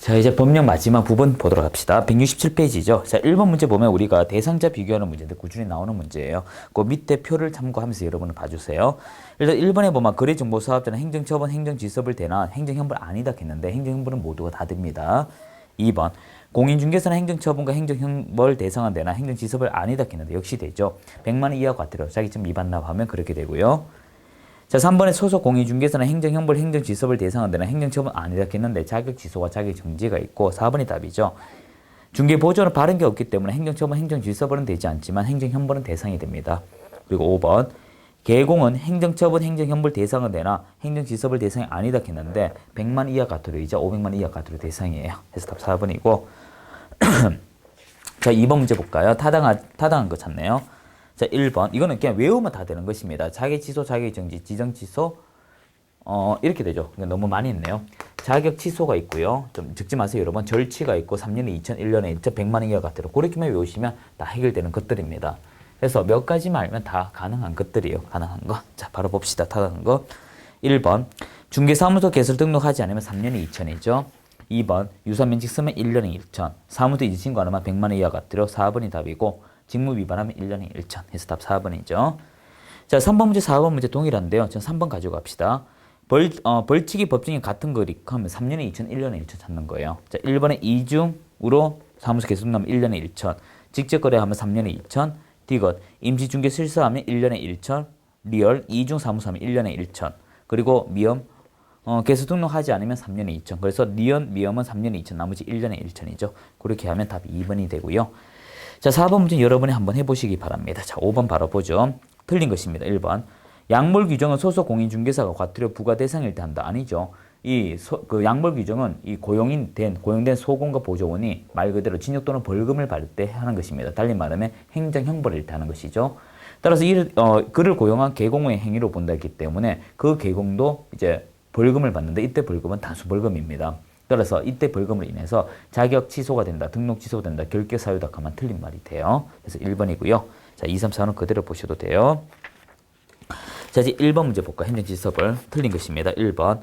자, 이제 법령 마지막 부분 보도록 합시다. 167페이지죠. 자, 1번 문제 보면 우리가 대상자 비교하는 문제인데 꾸준히 나오는 문제예요. 그 밑에 표를 참고하면서 여러분은 봐주세요. 일단 1번에 보면 거래정보사업자는 행정처분, 행정지섭을 대나 행정형벌 아니다 했는데 행정형벌은 모두가 다 됩니다. 2번 공인중개사는 행정처분과 행정형벌 대상은 되나 행정지섭을 아니다 했는데 역시 되죠. 100만 원 이하 과태료 자기점 위반납하면 그렇게 되고요. 자, 3번에 소속 공인중개사는 행정형벌, 행정지섭을 대상은 되나 행정처분 아니다 했는데 자격취소와 자격정지가 있고 4번이 답이죠. 중개보조는 바른 게 없기 때문에 행정처분, 행정지섭은 되지 않지만 행정형벌은 대상이 됩니다. 그리고 5번 개공은 행정처분, 행정형벌 대상은 되나 행정지섭을 대상이 아니다 했는데 100만 이하 과태료이자 500만 이하 과태료 대상이에요. 그래서 답 4번이고 자, 2번 문제 볼까요? 타당한 거 찾네요. 자, 1번. 이거는 그냥 외우면 다 되는 것입니다. 자격 취소, 자격 정지, 지정 취소. 이렇게 되죠. 너무 많이 했네요. 자격 취소가 있고요. 좀 적지 마세요, 여러분. 절취가 있고 3년에 2천, 1년에 2천, 100만 원 이하 과태료. 그렇게만 외우시면 다 해결되는 것들입니다. 그래서 몇 가지만 알면 다 가능한 것들이에요. 가능한 거. 자, 바로 봅시다. 타당한 거. 1번. 중개사무소 개설 등록하지 않으면 3년에 2천이죠. 2번. 유사면직 쓰면 1년에 1천. 사무소 이제 신고 안 하면 100만 원 이하 과태료. 4번이 답이고 직무 위반하면 1년에 1천. 해서 답 4번이죠. 자, 3번 문제, 4번 문제 동일한데요. 전 3번 가지고 갑시다. 벌칙이 법정이 같은 거리 하면 3년에 2천, 1년에 1천 찾는 거예요. 자, 1번에 이중으로 사무소 개설 등록하면 1년에 1천. 직접 거래하면 3년에 2천. 디귿 임시중개 실수하면 1년에 1천. 리얼 이중 사무소하면 1년에 1천. 그리고 미엄 개수 등록하지 않으면 3년에 2천. 그래서 리언, 미엄은 3년에 2천, 나머지 1년에 1천이죠. 그렇게 하면 답이 2번이 되고요. 자, 4번 문제 여러분이 한번 해보시기 바랍니다. 자, 5번 바로 보죠. 틀린 것입니다. 1번. 약물 규정은 소속 공인중개사가 과태료 부과 대상일 때 한다. 아니죠. 그 약물 규정은 이 고용된 소공과 보조원이 말 그대로 징역 또는 벌금을 받을 때 하는 것입니다. 달리 말하면 행정형벌일 때 하는 것이죠. 따라서 그를 고용한 계공의 행위로 본다 했기 때문에 그 계공도 이제 벌금을 받는데 이때 벌금은 단수 벌금입니다. 따라서 이때 벌금으로 인해서 자격 취소가 된다, 등록 취소가 된다, 결격 사유다 하면 틀린 말이 돼요. 그래서 1번이고요. 자, 2, 3, 4는 그대로 보셔도 돼요. 자, 이제 1번 문제 볼까? 행정지섭을 틀린 것입니다. 1번.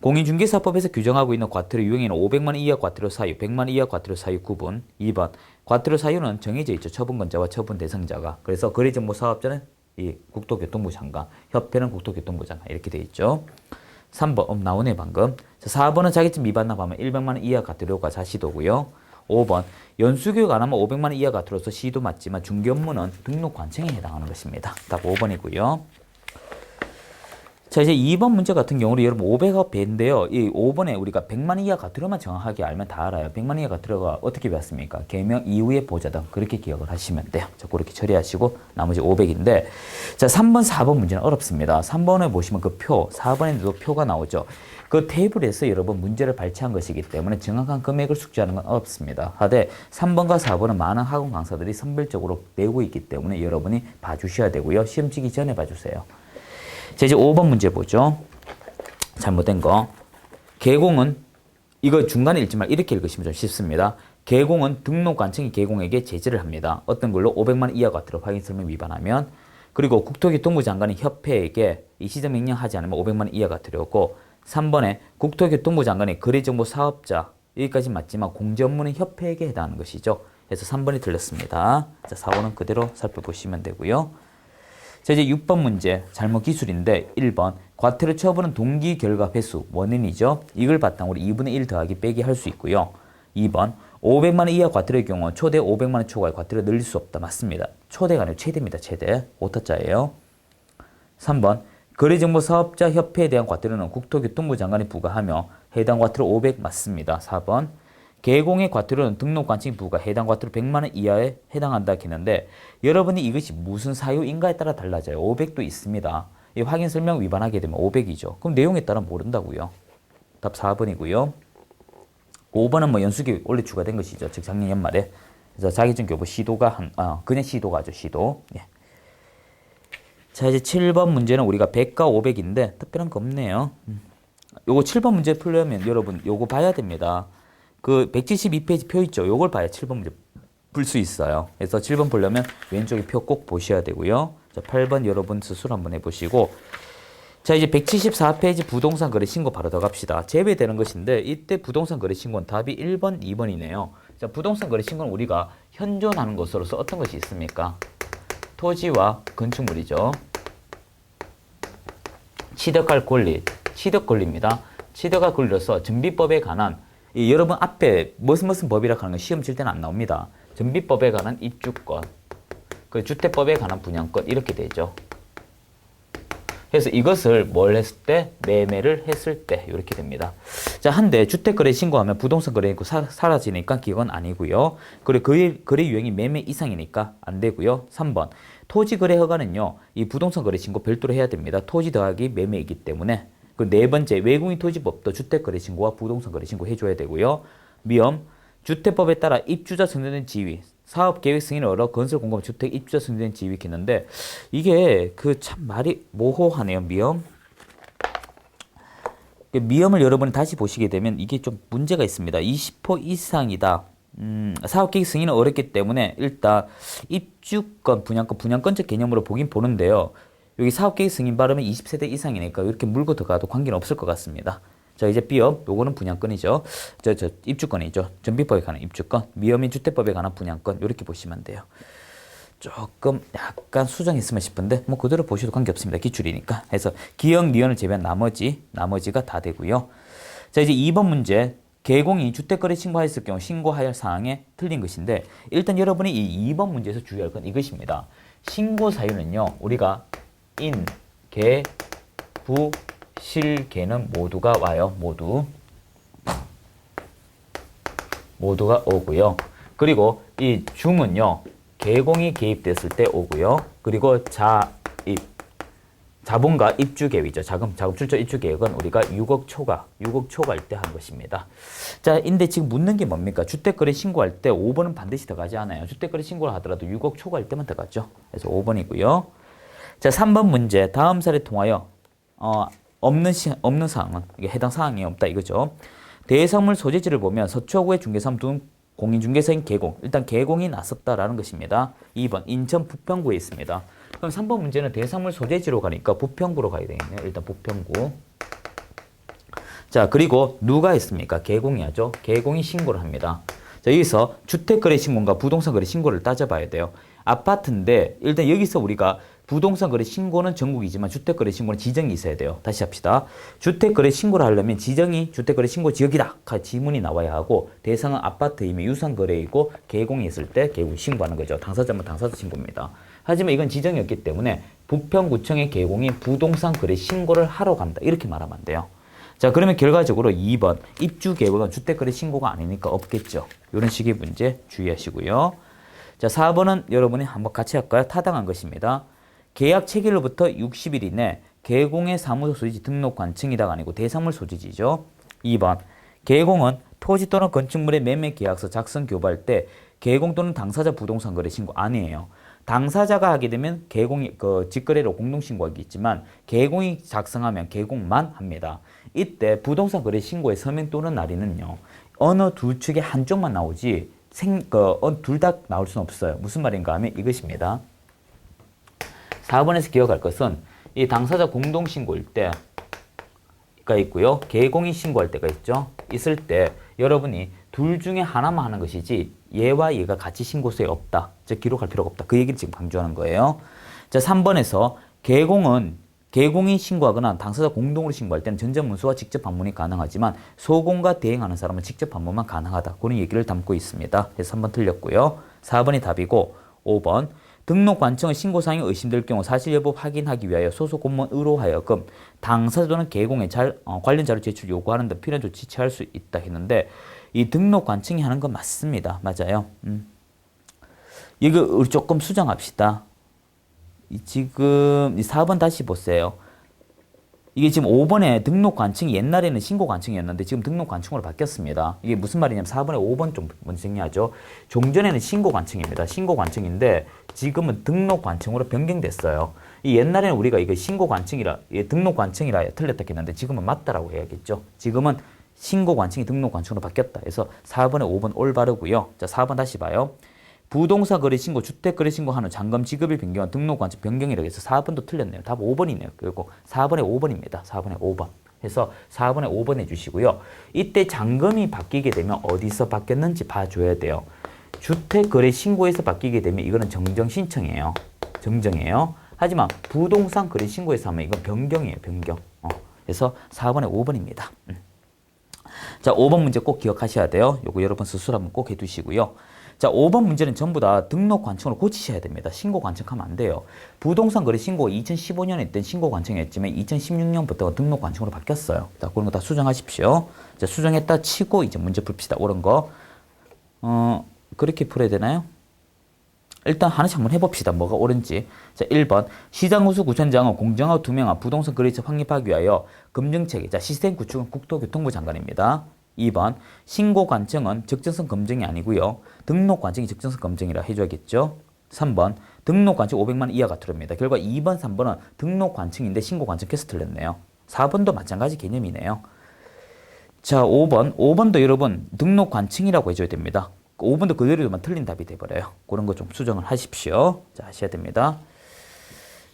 공인중개사법에서 규정하고 있는 과태료 유형에는 500만 원 이하 과태료 사유, 100만 원 이하 과태료 사유 구분. 2번. 과태료 사유는 정해져 있죠. 처분권자와 처분 대상자가. 그래서 거래정보사업자는 이 국토교통부 장관, 협회는 국토교통부 장관 이렇게 돼 있죠. 3번 나오네 방금. 자, 4번은 자격증 위반납하면 100만 원 이하 과태료가 자시도고요. 5번 연수교육 안 하면 500만 원 이하 과태료로서 시도 맞지만 중개 업무는 등록 관청에 해당하는 것입니다. 답 5번이고요. 자, 이제 2번 문제 같은 경우는 여러분 500억 배인데요. 이 5번에 우리가 100만 원 이하 과태료만 정확하게 알면 다 알아요. 100만 원 이하 과태료가 어떻게 배웠습니까? 개명 이후의 보좌등 그렇게 기억을 하시면 돼요. 자, 그렇게 처리하시고 나머지 500인데 자, 3번, 4번 문제는 어렵습니다. 3번에 보시면 그 표, 4번에도 표가 나오죠. 그 테이블에서 여러분 문제를 발췌한 것이기 때문에 정확한 금액을 숙지하는 건 어렵습니다. 하되 3번과 4번은 많은 학원 강사들이 선별적으로 내고 있기 때문에 여러분이 봐주셔야 되고요. 시험 치기 전에 봐주세요. 자, 이제 5번 문제 보죠. 잘못된 거. 개공은 이거 중간에 읽지 말고 이렇게 읽으시면 좀 쉽습니다. 개공은 등록관청이 개공에게 제지를 합니다. 어떤 걸로 500만 원 이하 과태료 확인 설명 위반하면 그리고 국토교통부 장관이 협회에게 이 시정 명령하지 않으면 500만 원 이하 과태료고 3번에 국토교통부 장관이 거래정보 사업자 여기까지 맞지만 공제 업무는 협회에게 해당하는 것이죠. 그래서 3번이 틀렸습니다. 자, 4번은 그대로 살펴보시면 되고요. 자, 이제 6번 문제 잘못 기술인데 1번 과태료 처분은 동기 결과 회수 원인이죠. 이걸 바탕으로 2분의 1 더하기 빼기 할 수 있고요. 2번 500만 원 이하 과태료의 경우 초대 500만 원 초과의 과태료 늘릴 수 없다. 맞습니다. 초대가 아니고 최대입니다. 최대. 오타자예요. 3번 거래정보사업자 협회에 대한 과태료는 국토교통부 장관이 부과하며 해당 과태료 500 맞습니다. 4번 개공의 과태료는 등록관청이 부과 해당 과태료 100만 원 이하에 해당한다 했는데 여러분이 이것이 무슨 사유인가에 따라 달라져요. 500도 있습니다. 이 확인 설명 위반하게 되면 500이죠. 그럼 내용에 따라 모른다고요. 답 4번이고요. 5번은 뭐 연수교육 원래 추가된 것이죠. 즉 작년 연말에. 그래서 자격증 교부 시도가 그냥 시도가 하죠. 시도. 예. 자, 이제 7번 문제는 우리가 100과 500인데 특별한 거 없네요. 요거 7번 문제 풀려면 여러분 요거 봐야 됩니다. 그 172페이지 표 있죠. 요걸 봐야 7번 문제 풀 수 있어요. 그래서 7번 보려면 왼쪽에 표 꼭 보셔야 되고요. 자, 8번 여러분 스스로 한번 해보시고 자, 이제 174페이지 부동산 거래 신고 바로 더 갑시다. 제외되는 것인데 이때 부동산 거래 신고는 답이 1번, 2번이네요. 자, 부동산 거래 신고는 우리가 현존하는 것으로서 어떤 것이 있습니까? 토지와 건축물이죠. 취득할 권리, 취득 권리입니다. 취득할 권리로서 전비법에 관한 여러분 앞에 무슨 법이라 하는 건 시험 칠 때는 안 나옵니다. 전비법에 관한 입주권, 그 주택법에 관한 분양권 이렇게 되죠. 그래서 이것을 뭘 했을 때? 매매를 했을 때 이렇게 됩니다. 자, 한데 주택거래 신고하면 부동산 거래 사라지니까 그건 아니고요. 그리고 거래 유형이 매매 이상이니까 안 되고요. 3번 토지거래 허가는요. 이 부동산 거래 신고 별도로 해야 됩니다. 토지 더하기 매매이기 때문에. 그 네 번째 외국인 토지법도 주택거래 신고와 부동산 거래 신고 해줘야 되고요. 미엄 주택법에 따라 입주자 선정된 지위 사업계획 승인을 얻어 건설 공급 주택 입주자 선정된 지위 있는데 이게 그 참 말이 모호하네요. 미엄을 여러분이 다시 보시게 되면 이게 좀 문제가 있습니다. 20% 이상이다. 사업계획 승인은 어렵기 때문에 일단 입주권, 분양권적 개념으로 보긴 보는데요. 여기 사업계획 승인 발음은 20세대 이상이니까 이렇게 물고 들어가도 관계는 없을 것 같습니다. 자, 이제 B업, 요거는 분양권이죠. 입주권이죠. 전비법에 관한 입주권, 미엄인 주택법에 관한 분양권, 이렇게 보시면 돼요. 조금 약간 수정했으면 싶은데, 뭐 그대로 보셔도 관계없습니다. 기출이니까. 그래서 기역, 니은을 제외한 나머지가 다 되고요. 자, 이제 2번 문제. 개공이 주택거래 신고하였을 경우 신고하여 할 사항에 틀린 것인데, 일단 여러분이 이 2번 문제에서 주의할 건 이것입니다. 신고 사유는요, 우리가 인, 개, 부, 실, 개는 모두가 와요. 모두가 오고요. 그리고 이 중은요. 개공이 개입됐을 때 오고요. 그리고 자본과 입주 계획이죠. 자금 출처 입주 계획은 우리가 6억 초과일 때 하는 것입니다. 자, 근데 지금 묻는 게 뭡니까? 주택거래 신고할 때 5번은 반드시 들어가지 않아요. 주택거래 신고를 하더라도 6억 초과일 때만 들어가죠. 그래서 5번이고요. 자, 3번 문제. 다음 사례 통하여 없는 사항은 이게 해당 사항이 없다 이거죠. 대상물 소재지를 보면 서초구의 중개사무 등 공인중개사인 개공. 일단 개공이 났었다라는 것입니다. 2번 인천 부평구에 있습니다. 그럼 3번 문제는 대상물 소재지로 가니까 부평구로 가야 되겠네요. 일단 부평구. 자, 그리고 누가 했습니까? 개공이 하죠. 개공이 신고를 합니다. 자, 여기서 주택거래 신고과 부동산 거래 신고를 따져봐야 돼요. 아파트인데 일단 여기서 우리가 부동산 거래 신고는 전국이지만 주택거래 신고는 지정이 있어야 돼요. 다시 합시다. 주택거래 신고를 하려면 지정이 주택거래 신고 지역이다. 지문이 나와야 하고 대상은 아파트이며 유상거래이고 개공이 있을 때 개공 신고하는 거죠. 당사자면 당사자 신고입니다. 하지만 이건 지정이 없기 때문에 부평구청의 개공이 부동산 거래 신고를 하러 간다. 이렇게 말하면 안 돼요. 자, 그러면 결과적으로 2번 입주 계획은 주택거래 신고가 아니니까 없겠죠. 이런 식의 문제 주의하시고요. 자, 4번은 여러분이 한번 같이 할까요? 타당한 것입니다. 계약 체결로부터 60일 이내 개공의 사무소 소지지 등록 관청이다가 아니고 대상물 소지지죠. 2번 개공은 토지 또는 건축물의 매매 계약서 작성 교부할 때 개공 또는 당사자 부동산 거래 신고 아니에요. 당사자가 하게 되면 개공이 직거래로 공동 신고하겠지만 개공이 작성하면 개공만 합니다. 이때 부동산 거래 신고의 서명 또는 날인은요. 어느 두 측의 한쪽만 나오지 둘 다 나올 수는 없어요. 무슨 말인가 하면 이것입니다. 4번에서 기억할 것은 이 당사자 공동 신고일 때가 있고요. 개공이 신고할 때가 있죠. 있을 때 여러분이 둘 중에 하나만 하는 것이지 얘와 얘가 같이 신고서에 없다. 즉 기록할 필요가 없다. 그 얘기를 지금 강조하는 거예요. 자, 3번에서 개공이 신고하거나 당사자 공동으로 신고할 때는 전자문서와 직접 방문이 가능하지만 소공과 대행하는 사람은 직접 방문만 가능하다. 그런 얘기를 담고 있습니다. 그래서 3번 틀렸고요. 4번이 답이고 5번 등록 관청의 신고사항이 의심될 경우 사실 여부 확인하기 위하여 소속 공무원으로 하여금 당사자 또는 개공에 관련 자료 제출 요구하는 등 필요한 조치 취할 수 있다 했는데 이 등록 관청이 하는 건 맞습니다. 맞아요. 이거 조금 수정합시다. 지금 4번 다시 보세요. 이게 지금 5번에 등록 관청이 옛날에는 신고 관청이었는데 지금 등록 관청으로 바뀌었습니다. 이게 무슨 말이냐면 4번에 5번 좀 먼저 정리하죠. 종전에는 신고 관청입니다. 신고 관청인데 지금은 등록 관청으로 변경됐어요. 이 옛날에는 우리가 이거 신고 관청이라 등록 관청이라 틀렸다 했는데 지금은 맞다라고 해야겠죠. 지금은 신고 관청이 등록 관청으로 바뀌었다. 그래서 4번에 5번 올바르고요. 자, 4번 다시 봐요. 부동산 거래 신고, 주택 거래 신고하는 잔금 지급일 변경, 등록 관청 변경이라고 해서 4번도 틀렸네요. 답 5번이네요. 그리고 4번에 5번입니다. 4번에 5번. 해서 4번에 5번 해주시고요. 이때 잔금이 바뀌게 되면 어디서 바뀌었는지 봐줘야 돼요. 주택 거래 신고에서 바뀌게 되면 이거는 정정 신청이에요. 정정이에요. 하지만 부동산 거래 신고에서 하면 이건 변경이에요. 변경. 그래서 4번에 5번입니다. 자, 5번 문제 꼭 기억하셔야 돼요. 요거 여러분 스스로 한번 꼭 해두시고요. 자, 5번 문제는 전부 다 등록 관청으로 고치셔야 됩니다. 신고 관청하면 안 돼요. 부동산 거래 신고가 2015년에 있던 신고 관청이었지만 2016년부터 등록 관청으로 바뀌었어요. 자, 그런 거 다 수정하십시오. 자, 수정했다 치고 이제 문제 풉시다. 옳은 거. 그렇게 풀어야 되나요? 일단 하나씩 한번 해봅시다. 뭐가 옳은지. 자, 1번. 시장호수 구청장은 공정하고 투명한 부동산 거래처 확립하기 위하여 검증체계. 자, 시스템 구축은 국토교통부 장관입니다. 2번. 신고 관청은 적정성 검증이 아니고요. 등록 관청이 적정성 검증이라 해줘야겠죠. 3번. 등록 관청 500만 원 이하가 틀립니다. 결과 2번, 3번은 등록 관청인데 신고 관청께서 틀렸네요. 4번도 마찬가지 개념이네요. 자, 5번. 5번도 여러분 등록 관청이라고 해줘야 됩니다. 5번도 그대로만 틀린 답이 돼버려요. 그런 거 좀 수정을 하십시오. 자, 하셔야 됩니다.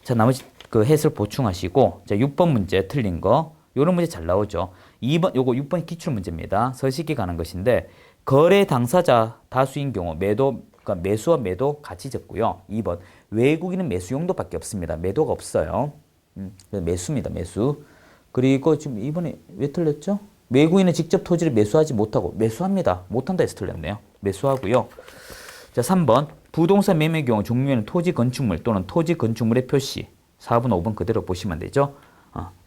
자, 나머지 그 해설 보충하시고, 자, 6번 문제 틀린 거. 요런 문제 잘 나오죠. 2번, 요거 6번 기출 문제입니다. 서식에 관한 것인데, 거래 당사자 다수인 경우 그러니까 매수와 매도 같이 적고요. 2번, 외국인은 매수 용도밖에 없습니다. 매도가 없어요. 매수입니다. 매수. 그리고 지금 이번에 왜 틀렸죠? 외국인은 직접 토지를 매수하지 못하고 매수합니다. 못한다 해서 틀렸네요. 매수하고요. 자, 3번. 부동산 매매 경우 종류에는 토지 건축물 또는 토지 건축물의 표시. 4번, 5번 그대로 보시면 되죠.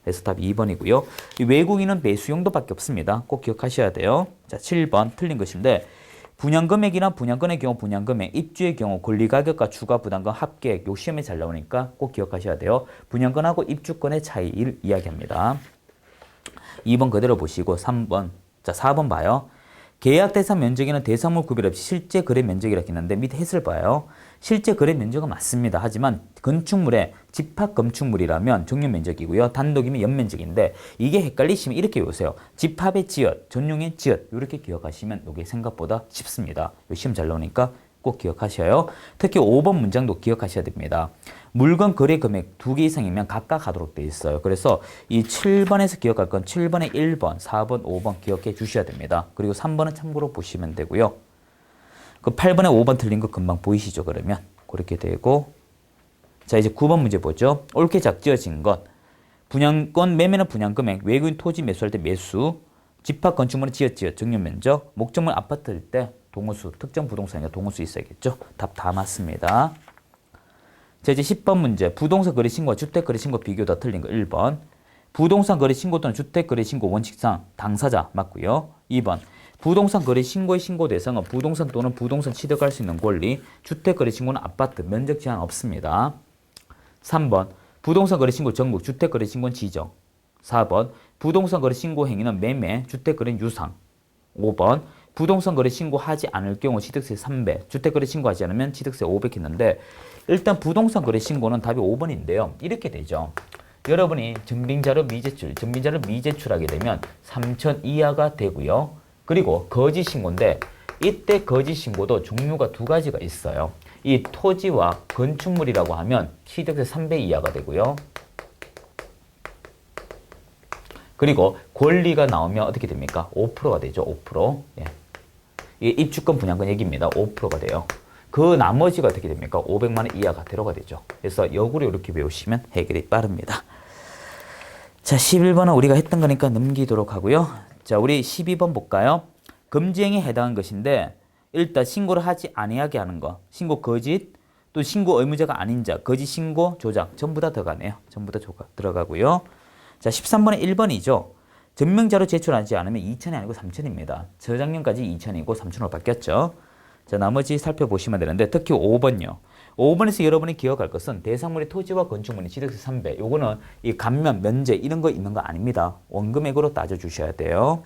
그래서 답 2번이고요. 외국인은 매수 용도밖에 없습니다. 꼭 기억하셔야 돼요. 자, 7번 틀린 것인데 분양금액이나 분양권의 경우 분양금액, 입주의 경우 권리가격과 추가부담금 합계액. 요 시험에 잘 나오니까 꼭 기억하셔야 돼요. 분양권하고 입주권의 차이를 이야기합니다. 2번 그대로 보시고 3번. 자, 4번 봐요. 계약 대상 면적에는 대상물 구별 없이 실제 거래 면적이라고 했는데 밑에 해설 봐요. 실제 거래 면적은 맞습니다. 하지만 건축물의 집합 건축물이라면 정용 면적이고요. 단독이면 연면적인데 이게 헷갈리시면 이렇게 외우세요. 집합의 지읒, 전용의 지읒 이렇게 기억하시면 이게 생각보다 쉽습니다. 시험 잘 나오니까 꼭 기억하셔요. 특히 5번 문장도 기억하셔야 됩니다. 물건 거래 금액 2개 이상이면 각각 하도록 되어 있어요. 그래서 이 7번에서 기억할 건 7번에 1번, 4번, 5번 기억해 주셔야 됩니다. 그리고 3번은 참고로 보시면 되고요. 그 8번에 5번 틀린 거 금방 보이시죠? 그러면 그렇게 되고, 자, 이제 9번 문제 보죠. 옳게 작지어진 것. 분양권 매매는 분양금액, 외국인 토지 매수할 때 매수, 집합 건축물은 지읒, 정용면적, 목적물 아파트일 때 동호수, 특정 부동산이니까 동호수 있어야겠죠. 답 다 맞습니다. 자, 이제 10번 문제. 부동산 거래 신고와 주택 거래 신고 비교 다 틀린 거 1번. 부동산 거래 신고 또는 주택 거래 신고 원칙상 당사자 맞고요. 2번. 부동산 거래 신고의 신고 대상은 부동산 또는 부동산 취득할 수 있는 권리, 주택 거래 신고는 아파트, 면적 제한 없습니다. 3번. 부동산 거래 신고 정국, 주택 거래 신고는 지정. 4번. 부동산 거래 신고 행위는 매매, 주택 거래는 유상. 5번. 부동산 거래 신고하지 않을 경우 취득세 300, 주택 거래 신고하지 않으면 취득세 500 했는데 일단 부동산 거래 신고는 답이 5번인데요. 이렇게 되죠. 여러분이 증빙자료 미제출하게 되면 3천 이하가 되고요. 그리고 거짓 신고인데 이때 거짓 신고도 종류가 두 가지가 있어요. 이 토지와 건축물이라고 하면 취득세 300 이하가 되고요. 그리고 권리가 나오면 어떻게 됩니까? 5%가 되죠. 5%. 예. 이게 입주권 분양권 얘기입니다. 5%가 돼요. 그 나머지가 어떻게 됩니까? 500만 원 이하가 들어가 되죠. 그래서 역으로 이렇게 외우시면 해결이 빠릅니다. 자, 11번은 우리가 했던 거니까 넘기도록 하고요. 자, 우리 12번 볼까요? 금지행위에 해당한 것인데 일단 신고를 하지 아니하게 하는 거. 신고 거짓, 또 신고 의무자가 아닌 자, 거짓 신고, 조작 전부 다 들어가네요. 전부 다 들어가고요. 자, 13번에 1번이죠. 증명자료 제출하지 않으면 2천이 아니고 3천입니다. 저작년까지 2천이고 3천으로 바뀌었죠. 자, 나머지 살펴보시면 되는데 특히 5번요. 5번에서 여러분이 기억할 것은 대상물의 토지와 건축물이 취득세 3배. 요거는 이 감면, 면제 이런 거 있는 거 아닙니다. 원금액으로 따져주셔야 돼요.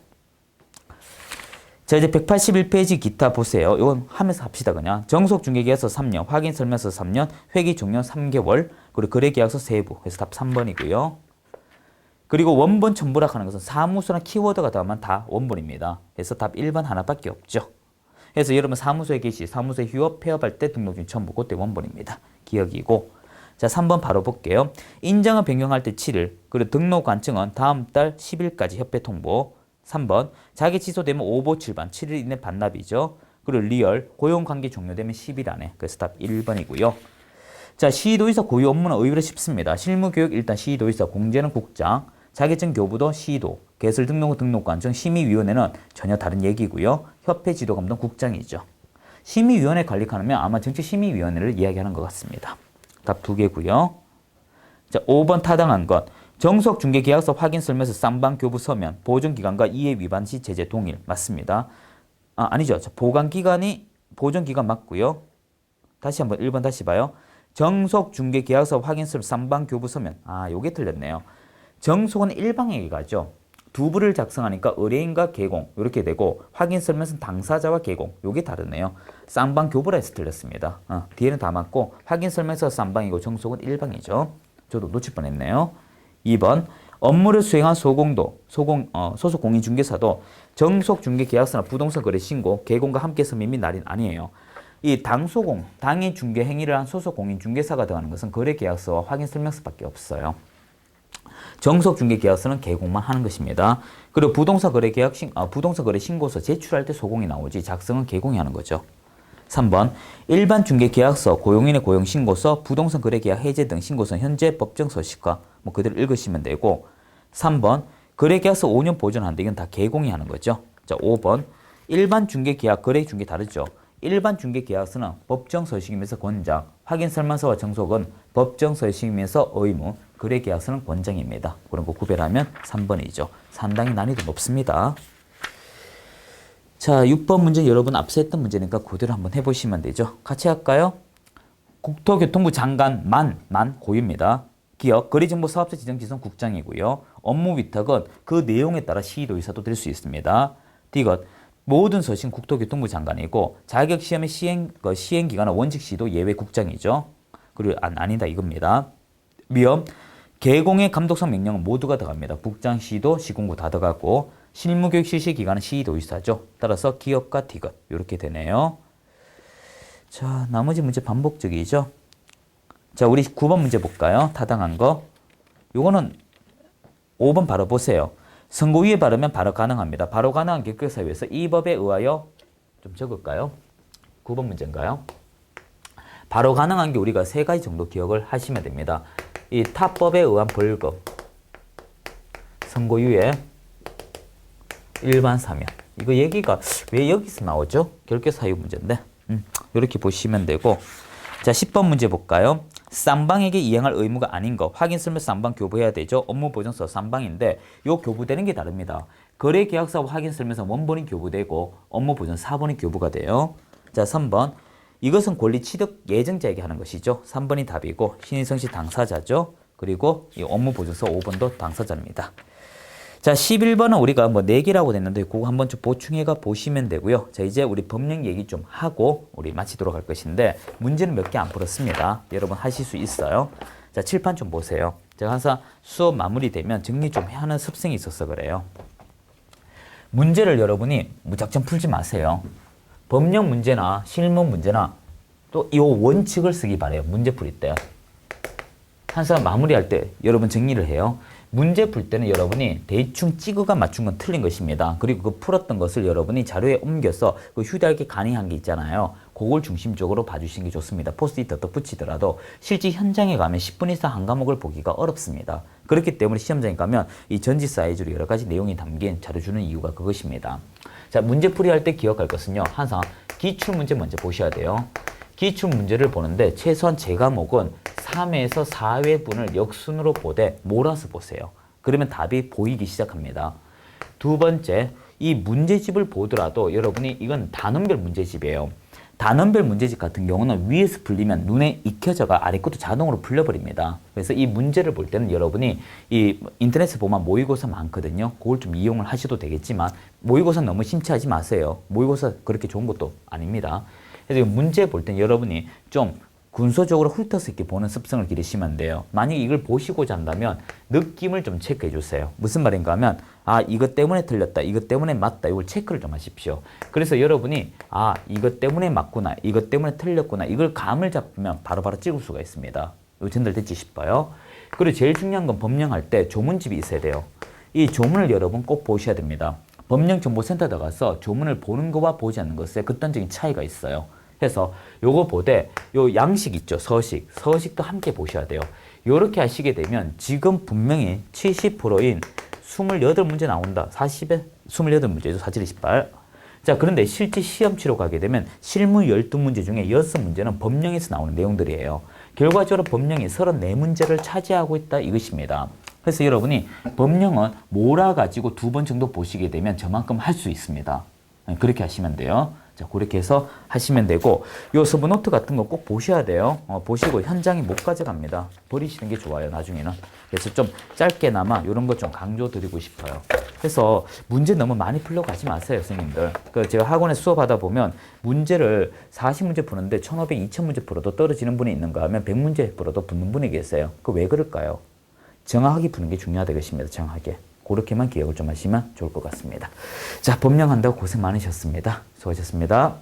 자, 이제 181페이지 기타 보세요. 이건 하면서 합시다 그냥. 정속중개계약서 3년, 확인설명서 3년, 회기종료 3개월, 그리고 거래계약서 세부. 그래서 답 3번이고요. 그리고 원본 첨부락 하는 것은 사무소나 키워드가 더하면 다 원본입니다. 그래서 답 1번 하나밖에 없죠. 그래서 여러분 사무소에 계시, 사무소에 휴업 폐업할 때 등록증 처음 보고 그때 원본입니다. 기억이고. 자, 3번 바로 볼게요. 인정을 변경할 때 7일, 그리고 등록 관청은 다음 달 10일까지 협회 통보. 3번 자기 취소되면 5보 7반 7일 이내 반납이죠. 그리고 리얼 고용관계 종료되면 10일 안에. 그래서 답 1번이고요. 자, 시도의사 고유 업무는 의외로 쉽습니다. 실무교육 일단 시도의사, 공제는 국장, 자격증 교부도 시도, 개설 등록 등록관청, 심의위원회는 전혀 다른 얘기고요. 협회 지도감독 국장이죠. 심의위원회 관리하면 아마 정치심의위원회를 이야기하는 것 같습니다. 답 2개고요. 자, 5번 타당한 것. 정속 중개 계약서 확인 설명서 쌍방 교부 서면 보존기간과 이해 위반 시 제재 동일. 맞습니다. 아니죠. 보관기간이 보존기간 맞고요. 다시 한번 1번 다시 봐요. 정속 중개 계약서 확인 설명 쌍방 교부 서면. 요게 틀렸네요. 정속은 일방에게 가죠. 두부를 작성하니까 의뢰인과 개공 이렇게 되고 확인 설명서는 당사자와 개공 요게 다르네요. 쌍방 교부라 해서 틀렸습니다. 뒤에는 다 맞고 확인 설명서 쌍방이고 정속은 일방이죠. 저도 놓칠 뻔했네요. 2번 업무를 수행한 소속 공인중개사도 정속 중개 계약서나 부동산 거래 신고 개공과 함께 서면 및 날인 아니에요. 이 당소공, 당일 중개 행위를 한 소속 공인중개사가 들어가는 것은 거래 계약서와 확인 설명서밖에 없어요. 정속 중개 계약서는 개공만 하는 것입니다. 그리고 부동산 거래 신고서 제출할 때 소공이 나오지 작성은 개공이 하는 거죠. 3번 일반 중개 계약서, 고용인의 고용 신고서, 부동산 거래 계약 해제 등 신고서 현재 법정 서식화 그대로 읽으시면 되고 3번 거래 계약서 5년 보존한다. 이건 다 개공이 하는 거죠. 자, 5번 일반 중개 계약, 거래 중개 다르죠. 일반 중개 계약서는 법정 서식이면서 권장, 확인 설명서와 정속은 법정 서식이면서 의무, 거래 계약서는 권장입니다. 그런 거 구별하면 3번이죠. 상당히 난이도 높습니다. 자, 6번 문제 여러분 앞서 했던 문제니까 그대로 한번 해보시면 되죠. 같이 할까요? 국토교통부 장관 만 고유입니다. 기업, 거래정보사업자 지정지선 국장이고요. 업무 위탁은 그 내용에 따라 시도의사도 될 수 있습니다. 디귿 모든 서식은 국토교통부 장관이고 자격시험의 시행기간은 원칙시도 예외 국장이죠. 그리고 아니다 이겁니다. 미엄 개공의 감독성 명령은 모두가 들어갑니다. 국장, 시도, 시공부 다 들어가고 실무교육 실시 기간은 시도의사죠. 따라서 기업과 디귿 이렇게 되네요. 자, 나머지 문제 반복적이죠. 자, 우리 9번 문제 볼까요? 타당한 거. 요거는 5번 바로 보세요. 선고 위에 바르면 바로 가능합니다. 바로 가능한 결격 사유에서 이 법에 의하여 좀 적을까요? 9번 문제인가요? 바로 가능한 게 우리가 3가지 정도 기억을 하시면 됩니다. 이 타법에 의한 벌금, 선고유예, 일반 사면. 이거 얘기가 왜 여기서 나오죠? 결격 사유 문제인데. 이렇게 보시면 되고. 자, 10번 문제 볼까요? 쌍방에게 이행할 의무가 아닌 거 확인 설명서 쌍방 교부해야 되죠. 업무 보증서 쌍방인데 요 교부되는 게 다릅니다. 거래 계약서와 확인 설명서 원본이 교부되고 업무 보증 4번이 교부가 돼요. 자, 3번 이것은 권리 취득 예정자에게 하는 것이죠. 3번이 답이고 신인성시 당사자죠. 그리고 이 업무 보증서 5번도 당사자입니다. 자, 11번은 우리가 4개라고 됐는데 그거 한번 좀 보충해가 보시면 되고요. 자, 이제 우리 법령 얘기 좀 하고 우리 마치도록 할 것인데 문제는 몇 개 안 풀었습니다. 여러분 하실 수 있어요. 자, 칠판 좀 보세요. 제가 항상 수업 마무리되면 정리 좀 하는 습성이 있어서 그래요. 문제를 여러분이 무작정 풀지 마세요. 법령 문제나 실무 문제나 또 이 원칙을 쓰기 바래요. 문제 풀 때. 항상 마무리할 때 여러분 정리를 해요. 문제 풀 때는 여러분이 대충 찍어가 맞춘 건 틀린 것입니다. 그리고 그 풀었던 것을 여러분이 자료에 옮겨서 그 휴대하기 가능한 게 있잖아요. 그걸 중심적으로 봐주시는 게 좋습니다. 포스트잇 더 붙이더라도 실제 현장에 가면 10분 이상 한 과목을 보기가 어렵습니다. 그렇기 때문에 시험장에 가면 이 전지 사이즈로 여러 가지 내용이 담긴 자료 주는 이유가 그것입니다. 자, 문제풀이 할 때 기억할 것은요. 항상 기출문제 먼저 보셔야 돼요. 기출문제를 보는데 최소한 제 과목은 3회에서 4회분을 역순으로 보되 몰아서 보세요. 그러면 답이 보이기 시작합니다. 두 번째, 이 문제집을 보더라도 여러분이 이건 단원별 문제집이에요. 단원별 문제집 같은 경우는 위에서 풀리면 눈에 익혀져가 아래 것도 자동으로 풀려버립니다. 그래서 이 문제를 볼 때는 여러분이 이 인터넷에 보면 모의고사 많거든요. 그걸 좀 이용을 하셔도 되겠지만 모의고사 너무 심취하지 마세요. 모의고사 그렇게 좋은 것도 아닙니다. 그래서 문제 볼 땐 여러분이 좀 군소적으로 훑어서 이렇게 보는 습성을 기르시면 돼요. 만약에 이걸 보시고자 한다면 느낌을 좀 체크해 주세요. 무슨 말인가 하면 아 이것 때문에 틀렸다, 이것 때문에 맞다, 이걸 체크를 좀 하십시오. 그래서 여러분이 아 이것 때문에 맞구나, 이것 때문에 틀렸구나, 이걸 감을 잡으면 바로바로 찍을 수가 있습니다. 이거 전달됐지 싶어요. 그리고 제일 중요한 건 법령할 때 조문집이 있어야 돼요. 이 조문을 여러분 꼭 보셔야 됩니다. 법령정보센터에 가서 조문을 보는 것과 보지 않는 것에 극단적인 차이가 있어요. 그래서 요거 보되 요 양식 있죠. 서식도 함께 보셔야 돼요. 요렇게 하시게 되면 지금 분명히 70%인 28문제 나온다. 40에 28문제죠. 4질 28. 자, 그런데 실제 시험 치러 가게 되면 실무 12문제 중에 6문제는 법령에서 나오는 내용들이에요. 결과적으로 법령이 34문제를 차지하고 있다 이것입니다. 그래서 여러분이 법령은 몰아가지고 2번 정도 보시게 되면 저만큼 할 수 있습니다. 그렇게 하시면 돼요. 자, 그렇게 해서 하시면 되고, 요 서브 노트 같은 거 꼭 보셔야 돼요. 보시고 현장에 못 가져갑니다. 버리시는 게 좋아요, 나중에는. 그래서 좀 짧게나마 이런 거 좀 강조 드리고 싶어요. 그래서 문제 너무 많이 풀려고 가지 마세요, 선생님들. 제가 학원에 수업하다 보면 문제를 40문제 푸는데 1500, 2000문제 풀어도 떨어지는 분이 있는가 하면 100문제 풀어도 붙는 분이 계세요. 그 왜 그럴까요? 정확하게 푸는 게 중요하다 이것입니다. 정확하게. 그렇게만 기억을 좀 하시면 좋을 것 같습니다. 자, 법령한다고 고생 많으셨습니다. 수고하셨습니다.